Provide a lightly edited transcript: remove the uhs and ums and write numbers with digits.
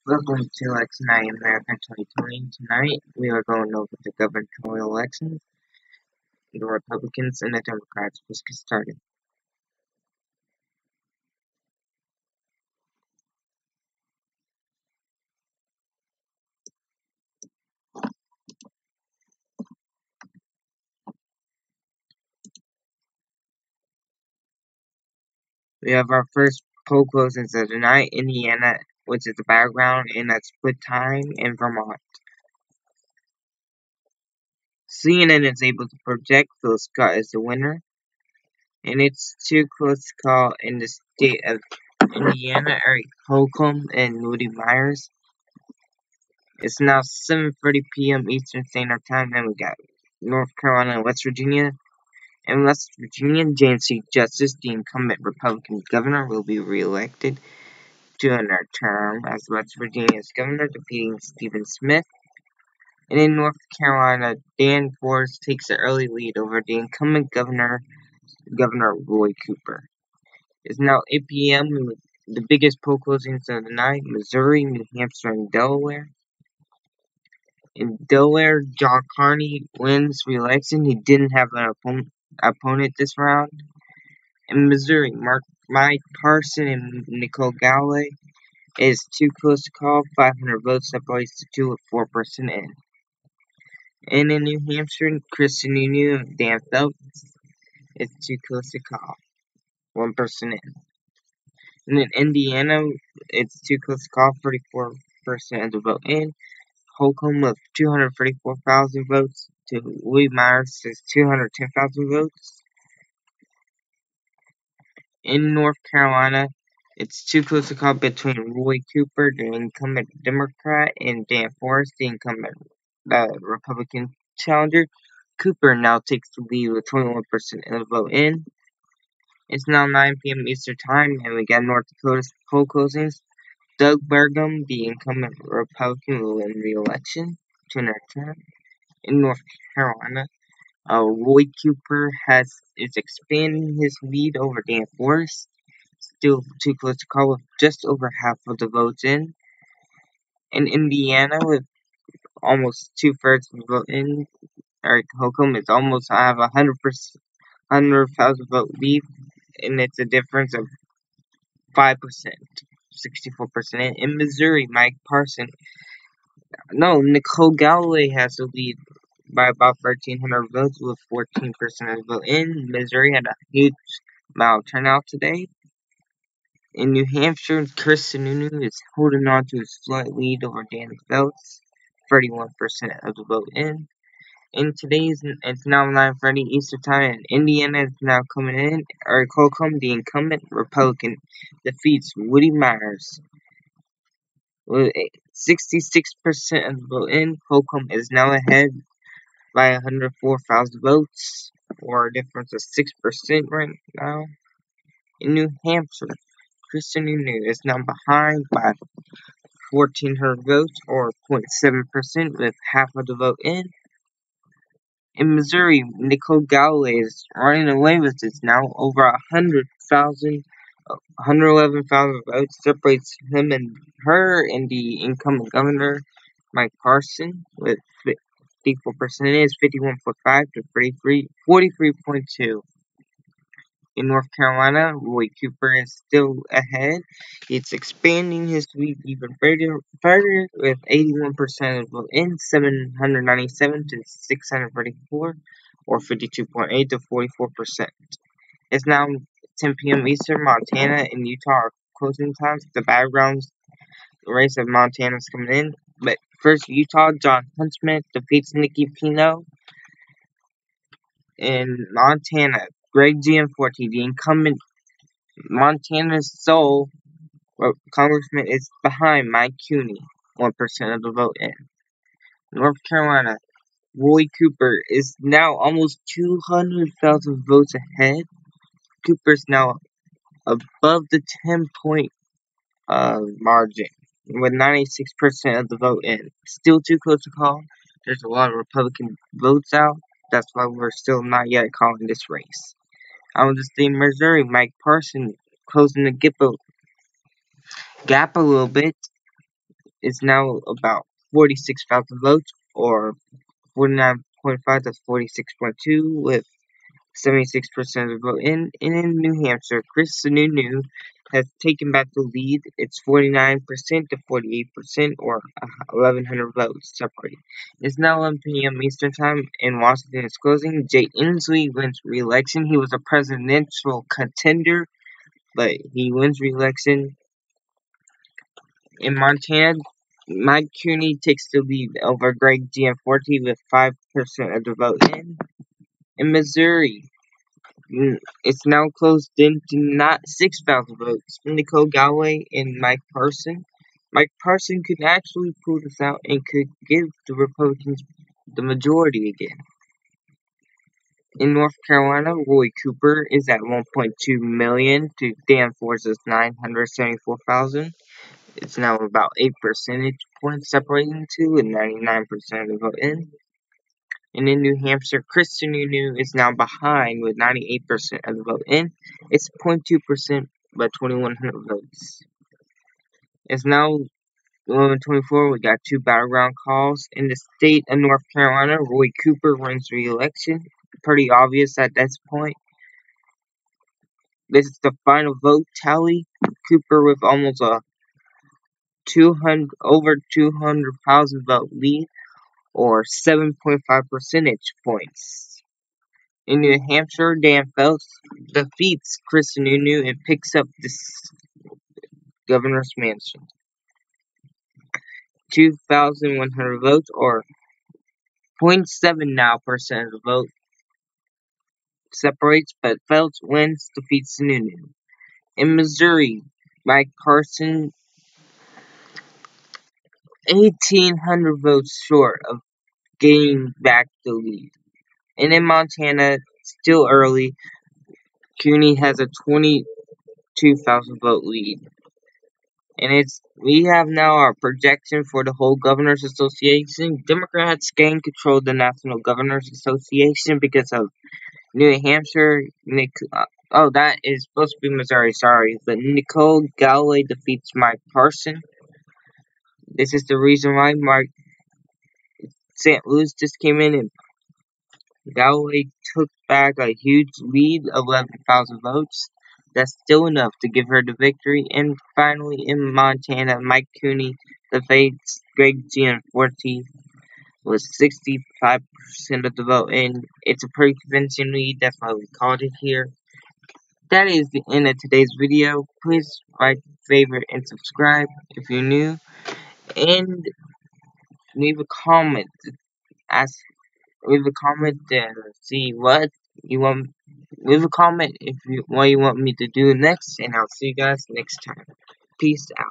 Welcome to Election Night in America 2020. Tonight, we are going over the gubernatorial elections, the Republicans and the Democrats. Let's get started. We have our first poll closings of the night, Indiana, which is the background, and at split time in Vermont. CNN is able to project Phil Scott as the winner, and it's too close to call in the state of Indiana. Eric Holcomb and Woody Myers. It's now 7:30 p.m. Eastern Standard Time, and we got North Carolina and West Virginia. In West Virginia, James C. Justice, the incumbent Republican governor, will be reelected to another term as West Virginia's governor, defeating Stephen Smith. And in North Carolina, Dan Forest takes the early lead over the incumbent Governor Roy Cooper. It's now 8 p.m. with the biggest poll closings of the night: Missouri, New Hampshire, and Delaware. In Delaware, John Carney wins re-election. He didn't have an opponent this round. In Missouri, Mike Parson and Nicole Galloway is too close to call. 500 votes separates the two with 4% in. And in New Hampshire, Kristen Nunu and Dan Phelps is too close to call. 1% in. And in Indiana, it's too close to call. 34% of the vote in. Holcomb with 234,000 votes to Woody Myers is 210,000 votes. In North Carolina, it's too close to call between Roy Cooper, the incumbent Democrat, and Dan Forest, the incumbent Republican challenger. Cooper now takes the lead with 21% of the vote in. It's now 9 p.m. Eastern Time, and we got North Dakota's poll closings. Doug Burgum, the incumbent Republican, will win re-election to another term. In North Carolina, Roy Cooper is expanding his lead over Dan Forest. Still too close to call with just over half of the votes in. In Indiana, with almost 2/3 of the vote in, Eric Holcomb is almost have 100,000 vote lead, and it's a difference of 5%, 64% in. In Missouri, Nicole Galloway has the lead by about 1,300 votes with 14% of the vote in. Missouri had a huge amount of turnout today. In New Hampshire, Kristen Nunu is holding on to a slight lead over Dan Phelps, 31% of the vote in. It's now 9:30 Eastern Time, and Indiana is now coming in. Eric Holcomb, the incumbent Republican, defeats Woody Myers with 66% of the vote in. Holcomb is now ahead by 104,000 votes, or a difference of 6% right now. In New Hampshire, Kristen Nunu is now behind by 1,400 votes, or 0.7%, with half of the vote in. In Missouri, Nicole Galloway is running away with it now. Over 111,000 votes separates him and her and the incumbent governor, Mike Parson, with 54% is 51.5 to 43.2. In North Carolina, Roy Cooper is still ahead. It's expanding his lead even further with 81% of the vote in, 797 to 634, or 52.8 to 44%. It's now 10 p.m. Eastern. Montana and Utah are closing times. The background race of Montana is coming in. But first, Utah, John Huntsman defeats Nikki Pino. In Montana, Greg Gianforte, the incumbent Montana's sole congressman, is behind Mike Cooney, 1% of the vote in. North Carolina, Roy Cooper is now almost 200,000 votes ahead. Cooper's now above the 10-point margin with 96% of the vote in. Still too close to call. There's a lot of Republican votes out. That's why we're still not yet calling this race. On the state of Missouri, Mike Parson closing the gap a little bit. is now about 46,000 votes, or 49.5, that's 46.2, with 76% of the vote in. And in New Hampshire, Chris Sununu has taken back the lead. It's 49% to 48%, or 1,100 votes separated. It's now 11 p.m. Eastern Time, and Washington is closing. Jay Inslee wins re-election. He was a presidential contender, but he wins re-election. In Montana, Mike Cooney takes the lead over Greg Gianforte with 5% of the vote in. In Missouri, it's now closed in to not 6,000 votes. Nicole Galloway and Mike Parson. Mike Parson could actually pull this out and could give the Republicans the majority again. In North Carolina, Roy Cooper is at 1.2 million to Dan Force's 974,000. It's now about 8 percentage points separating the two, and 99% of the vote in. And in New Hampshire, Chris Sununu is now behind with 98% of the vote in. It's 0.2%, but 2,100 votes. It's now 11:24. We got two battleground calls. In the state of North Carolina, Roy Cooper wins re-election. Pretty obvious at this point. This is the final vote tally. Cooper with almost a over 200,000 vote lead, or 7.5 percentage points. In New Hampshire, Dan Phelps defeats Chris Sununu and picks up this governor's mansion. 2,100 votes, or 0.7% now of the vote separates, but Phelps wins, defeats Sununu. In Missouri, Mike Parson 1,800 votes short of getting back the lead. And in Montana, still early, Cooney has a 22,000 vote lead. And we have now our projection for the whole Governors Association. Democrats gain control of the National Governors Association because of New Hampshire. That is supposed to be Missouri, sorry. But Nicole Galloway defeats Mike Parson. This is the reason why St. Louis just came in, and Galloway took back a huge lead of 11,000 votes. That's still enough to give her the victory. And finally, in Montana, Mike Cooney defeats Greg Gianforte with 65% of the vote. And it's a pretty convincing lead. That's why we called it here. That is the end of today's video. Please like, favorite, and subscribe if you're new. And leave a comment. Leave a comment to see what you want. Leave a comment what you want me to do next, and I'll see you guys next time. Peace out.